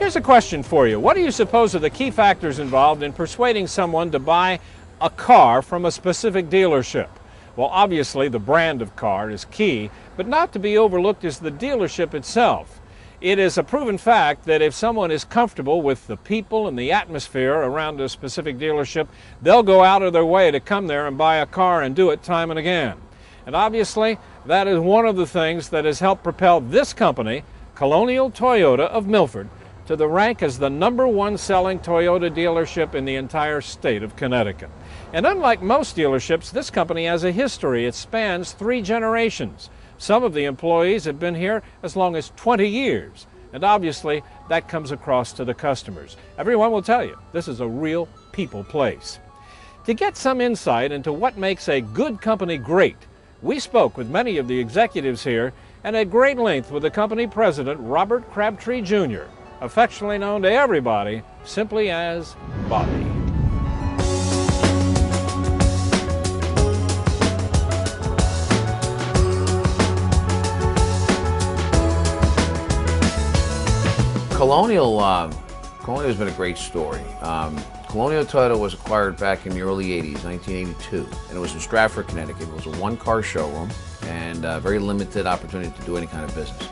Here's a question for you. What do you suppose are the key factors involved in persuading someone to buy a car from a specific dealership? Well, obviously the brand of car is key, but not to be overlooked is the dealership itself. It is a proven fact that if someone is comfortable with the people and the atmosphere around a specific dealership, they'll go out of their way to come there and buy a car and do it time and again. And obviously, that is one of the things that has helped propel this company, Colonial Toyota of Milford, to the rank as the #1 selling Toyota dealership in the entire state of Connecticut. And unlike most dealerships, this company has a history. It spans 3 generations. Some of the employees have been here as long as 20 years. And obviously, that comes across to the customers. Everyone will tell you, this is a real people place. To get some insight into what makes a good company great, we spoke with many of the executives here and at great length with the company president, Robert Crabtree Jr., affectionately known to everybody simply as Bobby. Colonial has been a great story. Colonial Toyota was acquired back in the early 80s, 1982, and it was in Stratford, Connecticut. It was a 1-car showroom and very limited opportunity to do any kind of business.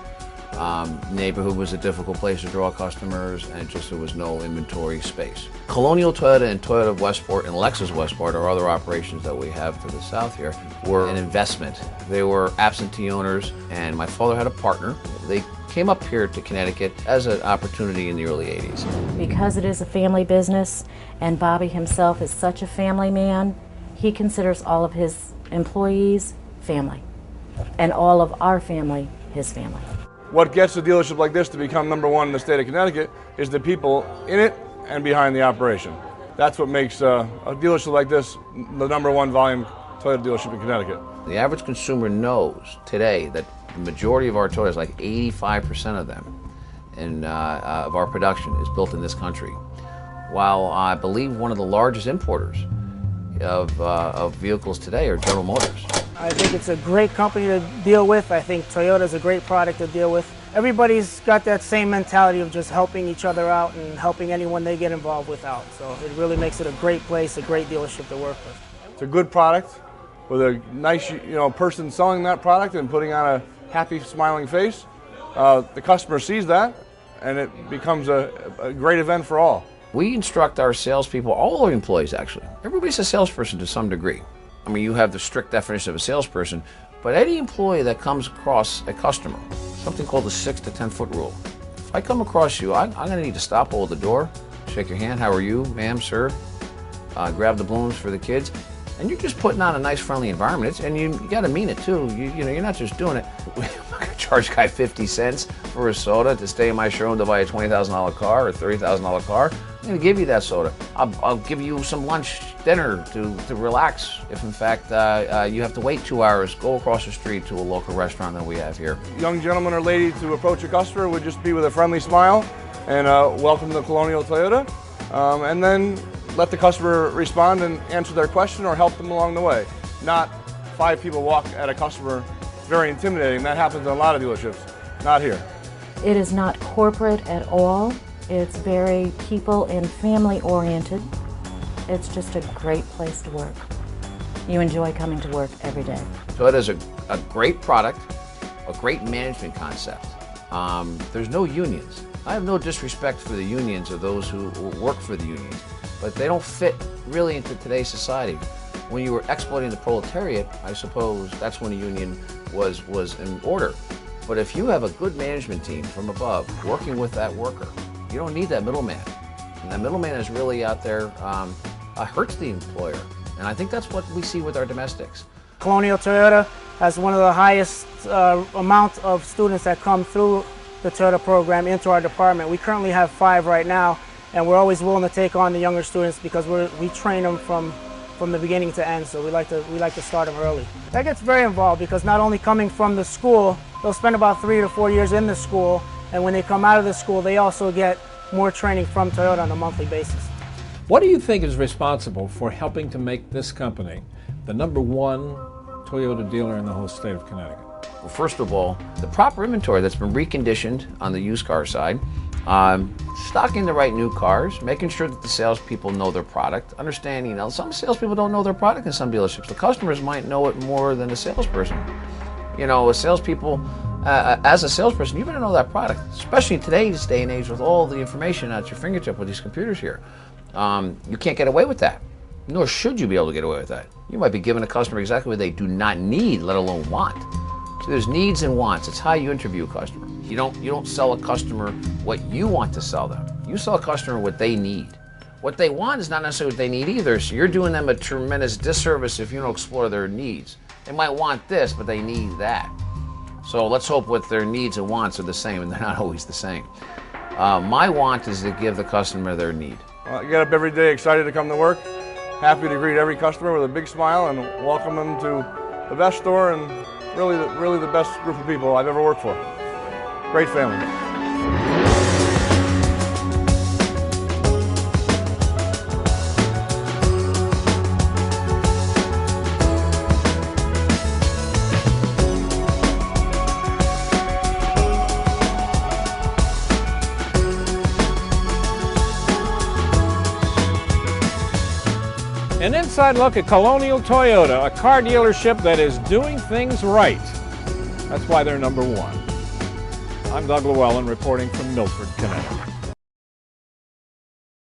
Neighborhood was a difficult place to draw customers, and there was no inventory space. Colonial Toyota and Toyota Westport and Lexus Westport, our other operations that we have to the south here, were an investment. They were absentee owners, and my father had a partner. They came up here to Connecticut as an opportunity in the early 80s. Because it is a family business, and Bobby himself is such a family man, he considers all of his employees family, and all of our family his family. What gets a dealership like this to become #1 in the state of Connecticut is the people in it and behind the operation. That's what makes a dealership like this the #1 volume Toyota dealership in Connecticut. The average consumer knows today that the majority of our Toyotas, like 85% of them, of our production is built in this country. While I believe one of the largest importers of vehicles today are General Motors. I think it's a great company to deal with. I think Toyota is a great product to deal with. Everybody's got that same mentality of just helping each other out and helping anyone they get involved with out. So it really makes it a great place, a great dealership to work with. It's a good product with a nice person selling that product and putting on a happy, smiling face. The customer sees that, and it becomes a great event for all. We instruct our salespeople, all our employees actually. Everybody's a salesperson to some degree. I mean, you have the strict definition of a salesperson, but any employee that comes across a customer, something called the 6 to 10 foot rule. If I come across you, I'm going to need to stop, hold the door, shake your hand, how are you, ma'am, sir, grab the balloons for the kids, and you're just putting on a nice, friendly environment. And you got to mean it too. You're not just doing it. I'm not going to charge a guy 50 cents for a soda to stay in my showroom to buy a $20,000 car or $30,000 car. I'm going to give you that soda. I'll give you some lunch, dinner to relax. If in fact you have to wait 2 hours, go across the street to a local restaurant that we have here. Young gentleman or lady to approach a customer would just be with a friendly smile and welcome to Colonial Toyota, and then let the customer respond and answer their question or help them along the way. Not 5 people walk at a customer. It's very intimidating. That happens in a lot of dealerships. Not here. It is not corporate at all. It's very people and family oriented. It's just a great place to work. You enjoy coming to work every day. So it is a great product, a great management concept. There's no unions. I have no disrespect for the unions or those who work for the unions, but they don't fit really into today's society. When you were exploiting the proletariat, I suppose that's when a union was in order. But if you have a good management team from above working with that worker, you don't need that middleman. And that middleman is really out there, hurts the employer. And I think that's what we see with our domestics. Colonial Toyota has one of the highest amount of students that come through the Toyota program into our department. We currently have 5 right now, and we're always willing to take on the younger students because we train them from the beginning to end, so we like to start them early. That gets very involved because not only coming from the school, they'll spend about 3 to 4 years in the school, and when they come out of the school, they also get more training from Toyota on a monthly basis. What do you think is responsible for helping to make this company the #1 Toyota dealer in the whole state of Connecticut? Well, first of all, the proper inventory that's been reconditioned on the used car side, stocking the right new cars, making sure that the salespeople know their product, understanding, you know, some salespeople don't know their product in some dealerships. The customers might know it more than the salesperson. You know, as a salesperson, you better know that product, especially in today's day and age with all the information at your fingertip with these computers here. You can't get away with that, nor should you be able to get away with that. You might be giving a customer exactly what they do not need, let alone want. So there's needs and wants. It's how you interview a customer. You don't sell a customer what you want to sell them. You sell a customer what they need. What they want is not necessarily what they need either, so you're doing them a tremendous disservice if you don't explore their needs. They might want this, but they need that. So let's hope what their needs and wants are the same, and they're not always the same. My want is to give the customer their need. Well, I get up every day excited to come to work, happy to greet every customer with a big smile and welcome them to the best store and really the best group of people I've ever worked for. Great family. An inside look at Colonial Toyota, a car dealership that is doing things right. That's why they're #1. I'm Doug Llewellyn reporting from Milford, Connecticut.